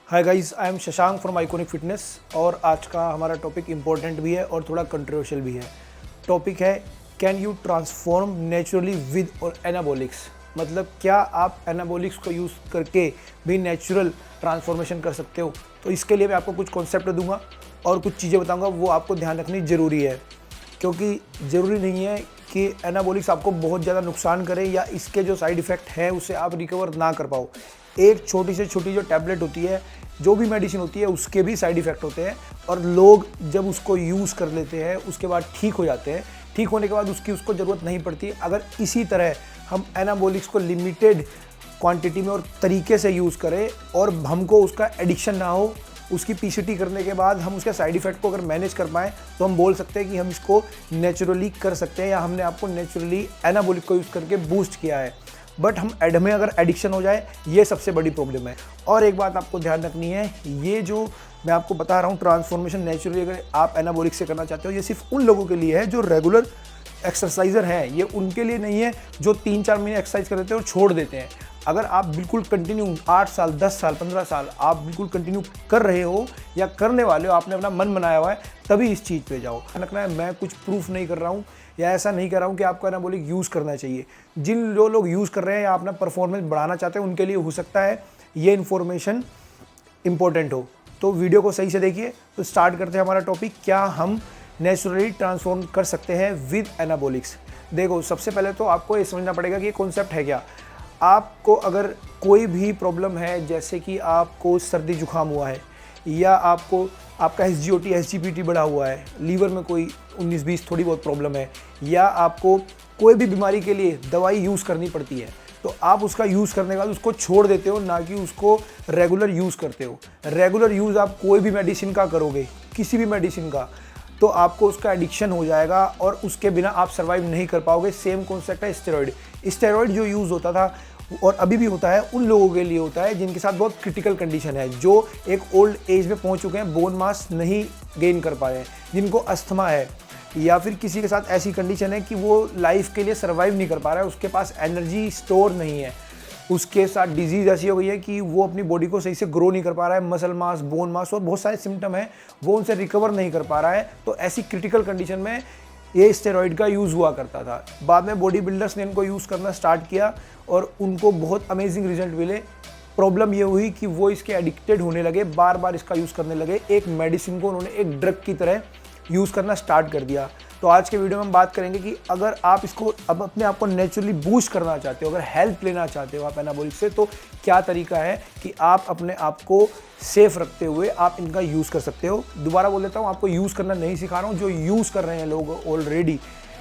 Hi guys, I am Shashank from iconic fitness और आज का हमारा टॉपिक इम्पोर्टेंट भी है और थोड़ा कंट्रोवर्शियल भी है। टॉपिक है can you transform naturally with और एनाबॉलिक्स। मतलब क्या आप एनाबॉलिक्स को यूज़ करके भी नेचुरल ट्रांसफॉर्मेशन कर सकते हो। तो इसके लिए मैं आपको कुछ कॉन्सेप्ट दूंगा और कुछ चीज़ें बताऊंगा, वो आपको ध्यान रखनी ज़रूरी है, क्योंकि ज़रूरी नहीं है कि एनाबॉलिक्स आपको बहुत ज़्यादा नुकसान करे या इसके जो साइड इफ़ेक्ट हैं उससे आप रिकवर ना कर पाओ। एक छोटी से छोटी जो टैबलेट होती है, जो भी मेडिसिन होती है, उसके भी साइड इफ़ेक्ट होते हैं और लोग जब उसको यूज़ कर लेते हैं उसके बाद ठीक हो जाते हैं। ठीक होने के बाद उसको ज़रूरत नहीं पड़ती। अगर इसी तरह हम एनाबॉलिक्स को लिमिटेड क्वांटिटी में और तरीके से यूज़ करें और हमको उसका एडिक्शन ना हो, उसकी पीसीटी करने के बाद हम उसके साइड इफ़ेक्ट को अगर मैनेज कर पाएँ तो हम बोल सकते हैं कि हम इसको नेचुरली कर सकते हैं या हमने आपको नेचुरली एनाबॉलिक को यूज़ करके बूस्ट किया है। बट हम हमें अगर एडिक्शन हो जाए, ये सबसे बड़ी प्रॉब्लम है। और एक बात आपको ध्यान रखनी है, ये जो मैं आपको बता रहा हूँ ट्रांसफॉर्मेशन नेचुरली अगर आप एनाबॉलिक से करना चाहते हो, ये सिर्फ उन लोगों के लिए है जो रेगुलर एक्सरसाइजर हैं। ये उनके लिए नहीं है जो 3-4 महीने एक्सरसाइज कर देते हैं और छोड़ देते हैं। अगर आप बिल्कुल कंटिन्यू 8 साल 10 साल 15 साल आप बिल्कुल कंटिन्यू कर रहे हो या करने वाले हो, आपने अपना मन बनाया हुआ है, तभी इस चीज़ पे जाओ। रखना है, मैं कुछ प्रूफ नहीं कर रहा हूँ या ऐसा नहीं कर रहा हूँ कि आपको एनाबॉलिक यूज़ करना चाहिए। जिन जो लोग यूज़ कर रहे हैं या अपना परफॉर्मेंस बढ़ाना चाहते हैं, उनके लिए हो सकता है ये इन्फॉर्मेशन इंपॉर्टेंट हो। तो वीडियो को सही से देखिए। तो स्टार्ट करते हैं हमारा टॉपिक, क्या हम नेचुरली ट्रांसफॉर्म कर सकते हैं विद एनाबॉलिक्स। देखो, सबसे पहले तो आपको ये समझना पड़ेगा कि ये कॉन्सेप्ट है क्या। आपको अगर कोई भी प्रॉब्लम है, जैसे कि आपको सर्दी जुकाम हुआ है या आपका SGOT SGPT बढ़ा हुआ है, लीवर में कोई 19-20 थोड़ी बहुत प्रॉब्लम है, या आपको कोई भी बीमारी के लिए दवाई यूज़ करनी पड़ती है, तो आप उसका यूज़ करने के बाद उसको छोड़ देते हो, ना कि उसको रेगुलर यूज़ करते हो। रेगुलर यूज़ आप कोई भी मेडिसिन का करोगे, किसी भी मेडिसिन का, तो आपको उसका एडिक्शन हो जाएगा और उसके बिना आप सर्वाइव नहीं कर पाओगे। सेम कॉन्सेप्ट है स्टेरॉइड। स्टेरॉइड जो यूज़ होता था और अभी भी होता है, उन लोगों के लिए होता है जिनके साथ बहुत क्रिटिकल कंडीशन है, जो एक ओल्ड एज में पहुंच चुके हैं, बोन मास नहीं गेन कर पा रहे हैं, जिनको अस्थमा है, या फिर किसी के साथ ऐसी कंडीशन है कि वो लाइफ के लिए सर्वाइव नहीं कर पा रहा है, उसके पास एनर्जी स्टोर नहीं है, उसके साथ डिजीज़ ऐसी हो गई है कि वो अपनी बॉडी को सही से ग्रो नहीं कर पा रहा है, मसल मास, बोन मास और बहुत सारे सिम्टम हैं, वो उनसे रिकवर नहीं कर पा रहा है। तो ऐसी क्रिटिकल कंडीशन में ये स्टेरॉइड का यूज़ हुआ करता था। बाद में बॉडी बिल्डर्स ने इनको यूज़ करना स्टार्ट किया और उनको बहुत अमेजिंग रिजल्ट मिले। प्रॉब्लम ये हुई कि वो इसके एडिक्टेड होने लगे, बार बार इसका यूज़ करने लगे। एक मेडिसिन को उन्होंने एक ड्रग की तरह यूज़ करना स्टार्ट कर दिया। तो आज के वीडियो में हम बात करेंगे कि अगर आप इसको अब अपने आप को नेचुरली बूस्ट करना चाहते हो, अगर हेल्प लेना चाहते हो आप एनाबॉलिक से, तो क्या तरीका है कि आप अपने आप को सेफ रखते हुए आप इनका यूज़ कर सकते हो। दोबारा बोल देता हूँ, आपको यूज़ करना नहीं सिखा रहा हूँ, जो यूज़ कर रहे हैं लोग ऑलरेडी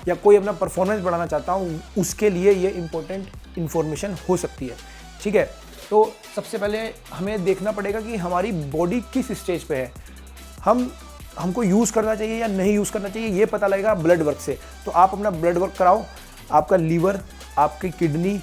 या कोई अपना परफॉर्मेंस बढ़ाना चाहता हूँ, उसके लिए ये इंपॉर्टेंट इन्फॉर्मेशन हो सकती है। ठीक है, तो सबसे पहले हमें देखना पड़ेगा कि हमारी बॉडी किस स्टेज पे है, हमको यूज़ करना चाहिए या नहीं यूज़ करना चाहिए, ये पता लगेगा ब्लड वर्क से। तो आप अपना ब्लड वर्क कराओ, आपका लीवर, आपकी kidney,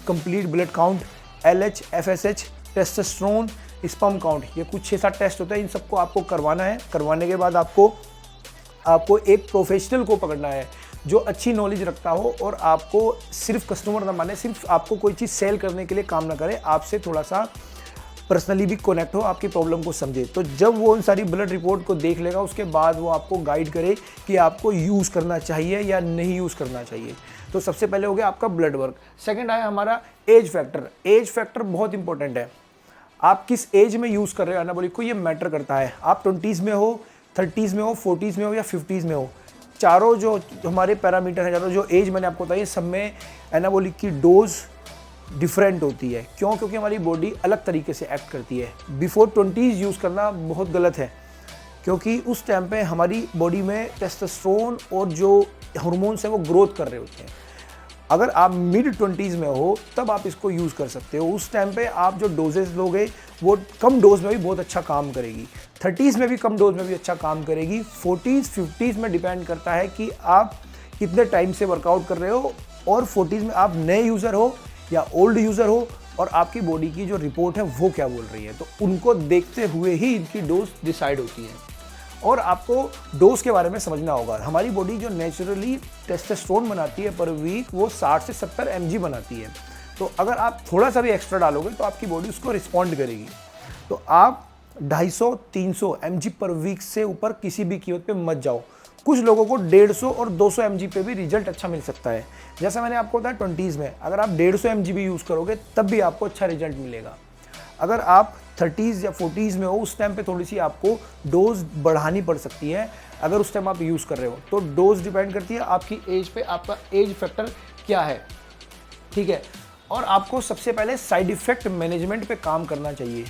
complete blood count, LH FSH, testosterone, sperm count, ये कुछ 6-7 टेस्ट होते हैं, इन सबको आपको करवाना है। करवाने के बाद आपको एक प्रोफेशनल को पकड़ना है जो अच्छी नॉलेज रखता हो और आपको सिर्फ कस्टमर ना माने, सिर्फ आपको कोई चीज़ सेल करने के लिए काम ना करे, आपसे थोड़ा सा पर्सनली भी कनेक्ट हो, आपकी प्रॉब्लम को समझे। तो जब वो उन सारी ब्लड रिपोर्ट को देख लेगा, उसके बाद वो आपको गाइड करे कि आपको यूज़ करना चाहिए या नहीं यूज़ करना चाहिए। तो सबसे पहले हो गया आपका ब्लड वर्क। सेकंड आया हमारा एज फैक्टर। एज फैक्टर बहुत इंपॉर्टेंट है। आप किस एज में यूज़ कर रहे हो एनाबॉलिक को, ये मैटर करता है। आप 20s में हो, 30s में हो, 40s में हो या 50s में हो, चारों जो हमारे पैरामीटर हैं, चारों जो एज मैंने आपको बताई, सब में एनाबॉलिक की डोज डिफरेंट होती है। क्यों? क्योंकि हमारी बॉडी अलग तरीके से एक्ट करती है। बिफोर 20s यूज़ करना बहुत गलत है, क्योंकि उस टाइम पे हमारी बॉडी में टेस्टोस्टेरोन और जो हार्मोन्स हैं वो ग्रोथ कर रहे होते हैं। अगर आप मिड 20s में हो तब आप इसको यूज़ कर सकते हो। उस टाइम पे आप जो डोजेस लोगे वो कम डोज में भी बहुत अच्छा काम करेगी, 30s में भी कम डोज में भी अच्छा काम करेगी, 40s 50s में डिपेंड करता है कि आप कितने टाइम से वर्कआउट कर रहे हो और 40s में आप नए यूज़र हो या ओल्ड यूज़र हो और आपकी बॉडी की जो रिपोर्ट है वो क्या बोल रही है। तो उनको देखते हुए ही इनकी डोज डिसाइड होती है और आपको डोज के बारे में समझना होगा। हमारी बॉडी जो नेचुरली टेस्टोस्टेरोन बनाती है पर वीक, वो 60 से 70 mg बनाती है। तो अगर आप थोड़ा सा भी एक्स्ट्रा डालोगे तो आपकी बॉडी उसको रिस्पॉन्ड करेगी। तो आप 250-300 mg पर वीक से ऊपर किसी भी कीमत पे मत जाओ। कुछ लोगों को 150 और 200 mg पे भी रिजल्ट अच्छा मिल सकता है। जैसा मैंने आपको बताया 20s में अगर आप 150 mg भी यूज़ करोगे तब भी आपको अच्छा रिजल्ट मिलेगा। अगर आप 30s या 40s में हो उस टाइम पे थोड़ी सी आपको डोज बढ़ानी पड़ सकती है। अगर उस टाइम आप यूज़ कर रहे हो तो डोज डिपेंड करती है आपकी एज पे, आपका एज फैक्टर क्या है, ठीक है। और आपको सबसे पहले साइड इफ़ेक्ट मैनेजमेंट पे काम करना चाहिए।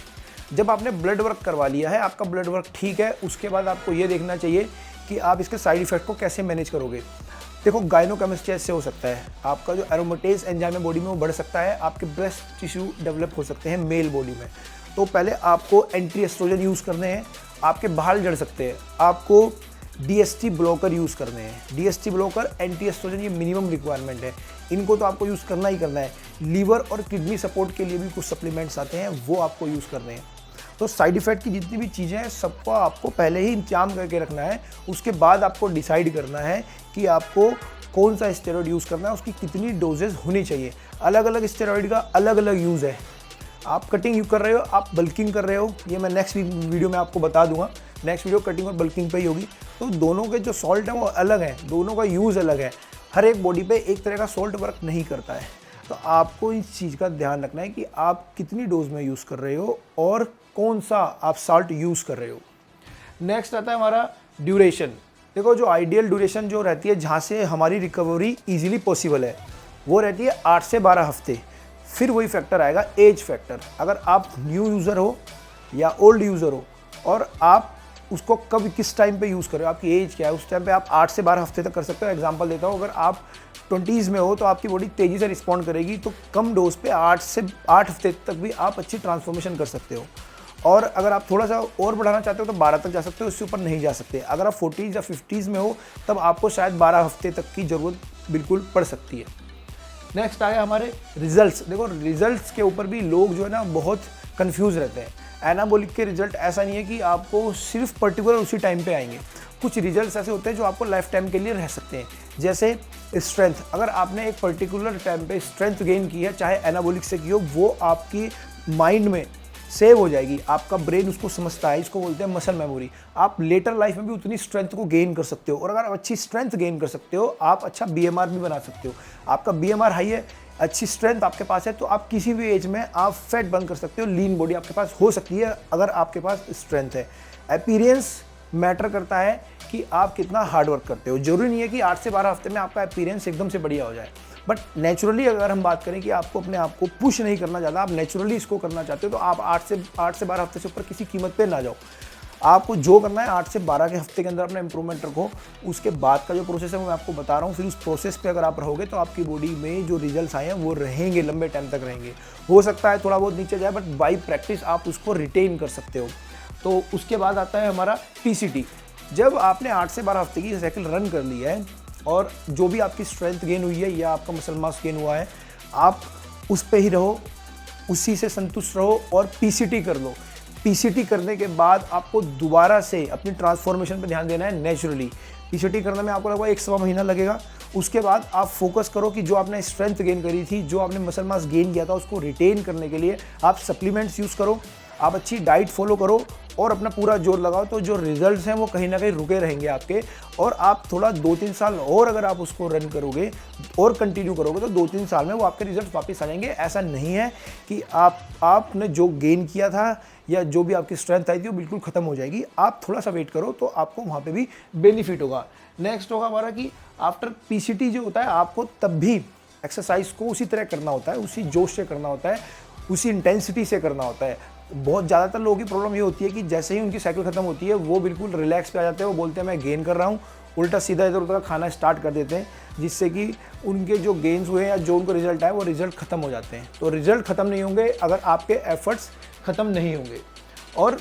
जब आपने ब्लड वर्क करवा लिया है, आपका ब्लड वर्क ठीक है, उसके बाद आपको ये देखना चाहिए कि आप इसके साइड इफ़ेक्ट को कैसे मैनेज करोगे। देखो गायनोकेमिस्ट्री ऐसे हो सकता है, आपका जो एरोमेटेज एंजाइम है बॉडी में वो बढ़ सकता है, आपके ब्रेस्ट टिश्यू डेवलप हो सकते हैं मेल बॉडी में। तो पहले आपको एंटी एस्ट्रोजन यूज़ करने हैं, आपके बाल जड़ सकते हैं, आपको DST ब्लॉकर यूज़ करने हैं। DST ब्लॉकर, एंटी एस्ट्रोजन, ये मिनिमम रिक्वायरमेंट है, इनको तो आपको यूज़ करना ही करना है। लीवर और किडनी सपोर्ट के लिए भी कुछ सप्लीमेंट्स आते हैं, वो आपको यूज़ करने हैं। तो साइड इफ़ेक्ट की जितनी भी चीज़ें हैं सबको आपको पहले ही इंतजाम करके रखना है। उसके बाद आपको डिसाइड करना है कि आपको कौन सा स्टेरॉइड यूज़ करना है, उसकी कितनी डोजेज होनी चाहिए। अलग अलग स्टेरॉइड का अलग अलग यूज़ है। आप कटिंग कर रहे हो, आप बल्किंग कर रहे हो, ये मैं नेक्स्ट वीडियो में आपको बता दूंगा। नेक्स्ट वीडियो कटिंग और बल्किंग पे ही होगी। तो दोनों के जो सॉल्ट है वो अलग है, दोनों का यूज़ अलग है। हर एक बॉडी पे एक तरह का सॉल्ट वर्क नहीं करता है। तो आपको इस चीज़ का ध्यान रखना है कि आप कितनी डोज में यूज़ कर रहे हो और कौन सा आप साल्ट यूज़ कर रहे हो। नेक्स्ट आता है हमारा ड्यूरेशन। देखो जो आइडियल ड्यूरेशन जो रहती है जहाँ से हमारी रिकवरी ईजिली पॉसिबल है वो रहती है 8 से 12 हफ्ते। फिर वही फैक्टर आएगा एज फैक्टर। अगर आप न्यू यूज़र हो या ओल्ड यूज़र हो और आप उसको कब किस टाइम पे यूज़ कर रहे हो, आपकी एज क्या है, उस टाइम पे आप 8 से 12 हफ्ते तक कर सकते हो। एग्जांपल देता हूँ, अगर आप 20s में हो तो आपकी बॉडी तेज़ी से रिस्पॉन्ड करेगी, तो कम डोज पे 8 से 8 हफ्ते तक भी आप अच्छी ट्रांसफॉर्मेशन कर सकते हो। और अगर आप थोड़ा सा और बढ़ाना चाहते हो तो 12 तक जा सकते हो, उससे ऊपर नहीं जा सकते। अगर आप 40s या 50s में हो तब आपको शायद 12 हफ्ते तक की ज़रूरत बिल्कुल पड़ सकती है। नेक्स्ट आया हमारे रिजल्ट्स। देखो रिजल्ट्स के ऊपर भी लोग जो है ना बहुत कंफ्यूज रहते हैं। एनाबॉलिक के रिजल्ट ऐसा नहीं है कि आपको सिर्फ पर्टिकुलर उसी टाइम पे आएंगे। कुछ रिजल्ट्स ऐसे होते हैं जो आपको लाइफ टाइम के लिए रह सकते हैं। जैसे स्ट्रेंथ, अगर आपने एक पर्टिकुलर टाइम पे स्ट्रेंथ गेन की है, चाहे एनाबॉलिक से की हो, वो आपकी माइंड में सेव हो जाएगी, आपका ब्रेन उसको समझता है, इसको बोलते हैं मसल मेमोरी। आप लेटर लाइफ में भी उतनी स्ट्रेंथ को गेन कर सकते हो। और अगर आप अच्छी स्ट्रेंथ गेन कर सकते हो, आप अच्छा BMR भी बना सकते हो। आपका BMR हाई है, अच्छी स्ट्रेंथ आपके पास है, तो आप किसी भी एज में आप फैट बर्न कर सकते हो, लीन बॉडी आपके पास हो सकती है अगर आपके पास स्ट्रेंथ है। अपीयरेंस मैटर करता है कि आप कितना हार्ड वर्क करते हो। जरूरी नहीं है कि 8 से 12 हफ्ते में आपका अपीयरेंस एकदम से बढ़िया हो जाए, बट नेचुरली अगर हम बात करें कि आपको अपने आप को पुश नहीं करना ज़्यादा, आप नेचुरली इसको करना चाहते हो, तो आप 8 से 12 हफ्ते से ऊपर किसी कीमत पे ना जाओ। आपको जो करना है 8 से 12 के हफ्ते के अंदर अपना इंप्रूवमेंट रखो। उसके बाद का जो प्रोसेस है वो मैं आपको बता रहा हूँ। फिर उस प्रोसेस पे अगर आप रहोगे तो आपकी बॉडी में जो रिजल्ट्स आए हैं वो रहेंगे, लंबे टाइम तक रहेंगे। हो सकता है थोड़ा बहुत नीचे जाए, बट बाई प्रैक्टिस आप उसको रिटेन कर सकते हो। तो उसके बाद आता है हमारा PCT। जब आपने 8 से 12 हफ्ते की साइकिल रन कर ली है और जो भी आपकी स्ट्रेंथ गेन हुई है या आपका मसल मास गेन हुआ है, आप उस पे ही रहो, उसी से संतुष्ट रहो और PCT कर लो। PCT करने के बाद आपको दोबारा से अपनी ट्रांसफॉर्मेशन पे ध्यान देना है नेचुरली। PCT करने में आपको लगभग 1 महीना लगेगा। उसके बाद आप फोकस करो कि जो आपने स्ट्रेंथ गेन करी थी, जो आपने मसल मास गेन किया था, उसको रिटेन करने के लिए आप सप्लीमेंट्स यूज़ करो, आप अच्छी डाइट फॉलो करो और अपना पूरा जोर लगाओ। तो जो रिजल्ट्स हैं वो कहीं ना कहीं रुके रहेंगे आपके। और आप थोड़ा 2-3 साल और अगर आप उसको रन करोगे और कंटिन्यू करोगे तो 2-3 साल में वो आपके रिजल्ट वापस आ जाएंगे। ऐसा नहीं है कि आपने जो गेन किया था या जो भी आपकी स्ट्रेंथ आई थी वो बिल्कुल ख़त्म हो जाएगी। आप थोड़ा सा वेट करो तो आपको वहाँ पे भी बेनिफिट होगा। नेक्स्ट होगा हमारा कि आफ्टर PCT जो होता है आपको तब भी एक्सरसाइज को उसी तरह करना होता है, उसी जोश से करना होता है, उसी इंटेंसिटी से करना होता है। बहुत ज़्यादातर लोगों की प्रॉब्लम ये होती है कि जैसे ही उनकी साइकिल खत्म होती है वो बिल्कुल रिलैक्स पे आ जाते हैं। वो बोलते हैं मैं गेन कर रहा हूँ, उल्टा सीधा इधर उधर खाना स्टार्ट कर देते हैं, जिससे कि उनके जो गेन्स हुए या जो उनको रिजल्ट आए वो रिजल्ट ख़त्म हो जाते हैं। तो रिजल्ट ख़त्म नहीं होंगे अगर आपके एफर्ट्स ख़त्म नहीं होंगे। और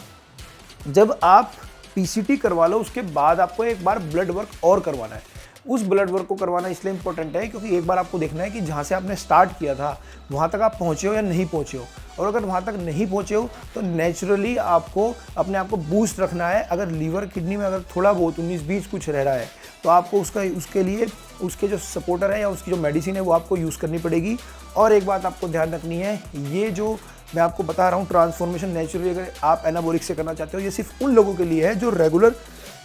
जब आप PCT करवा लो उसके बाद आपको एक बार ब्लड वर्क और करवाना है। उस ब्लड वर्क को करवाना इसलिए इंपॉर्टेंट है क्योंकि एक बार आपको देखना है कि जहाँ से आपने स्टार्ट किया था वहाँ तक आप पहुँचे हो या नहीं पहुँचे हो। और अगर वहाँ तक नहीं पहुँचे हो तो नेचुरली आपको अपने आप को बूस्ट रखना है। अगर लीवर किडनी में अगर थोड़ा बहुत 19-20 कुछ रह रहा है तो आपको उसके लिए उसके जो सपोर्टर है या उसकी जो मेडिसिन है वो आपको यूज़ करनी पड़ेगी। और एक बात आपको ध्यान रखनी है, ये जो मैं आपको बता रहा हूँ ट्रांसफॉर्मेशन नेचुरली अगर आप एनाबॉलिक से करना चाहते हो, ये सिर्फ उन लोगों के लिए है जो रेगुलर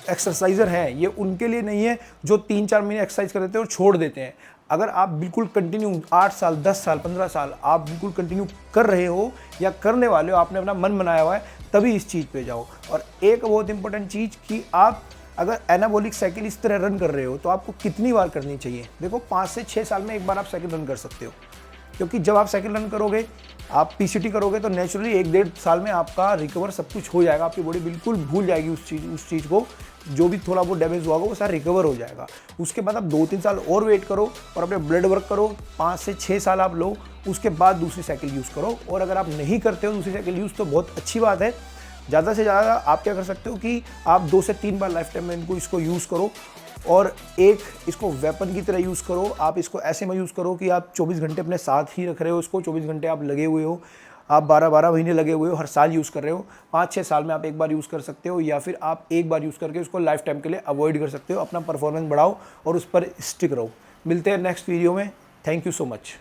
एक्सरसाइजर हैं, ये उनके लिए नहीं है जो 3-4 महीने एक्सरसाइज कर देते हैं और छोड़ देते हैं। अगर आप बिल्कुल कंटिन्यू 8 साल 10 साल 15 साल आप बिल्कुल कंटिन्यू कर रहे हो या करने वाले हो, आपने अपना मन बनाया हुआ है, तभी इस चीज़ पे जाओ। और एक बहुत इंपॉर्टेंट चीज़ कि आप अगर एनाबॉलिक साइकिल इस तरह रन कर रहे हो तो आपको कितनी बार करनी चाहिए। देखो 5 से 6 साल में एक बार आप साइकिल रन कर सकते हो, क्योंकि जब आप साइकिल रन करोगे, आप पीसीटी करोगे तो नेचुरली 1-1.5 साल में आपका रिकवर सब कुछ हो जाएगा। आपकी बॉडी बिल्कुल भूल जाएगी उस चीज़ को, जो भी थोड़ा बहुत डैमेज हुआ होगा वो सारा रिकवर हो जाएगा। उसके बाद आप 2-3 साल और वेट करो और अपने ब्लड वर्क करो, 5 से 6 साल आप लो, उसके बाद दूसरी साइकिल यूज़ करो। और अगर आप नहीं करते हो दूसरी साइकिल यूज़ तो बहुत अच्छी बात है। ज़्यादा से ज़्यादा आप क्या कर सकते हो कि आप 2 से 3 बार लाइफ टाइम में इसको यूज़ करो और एक इसको वेपन की तरह यूज़ करो। आप इसको ऐसे में यूज़ करो कि आप 24 घंटे अपने साथ ही रख रहे हो इसको, 24 घंटे आप लगे हुए हो, आप 12-12 महीने लगे हुए हो, हर साल यूज़ कर रहे हो। 5-6 साल में आप एक बार यूज़ कर सकते हो, या फिर आप एक बार यूज़ करके उसको लाइफ टाइम के लिए अवॉइड कर सकते हो। अपना परफॉर्मेंस बढ़ाओ और उस पर स्टिक रहो। मिलते हैं नेक्स्ट वीडियो में। Thank you so much.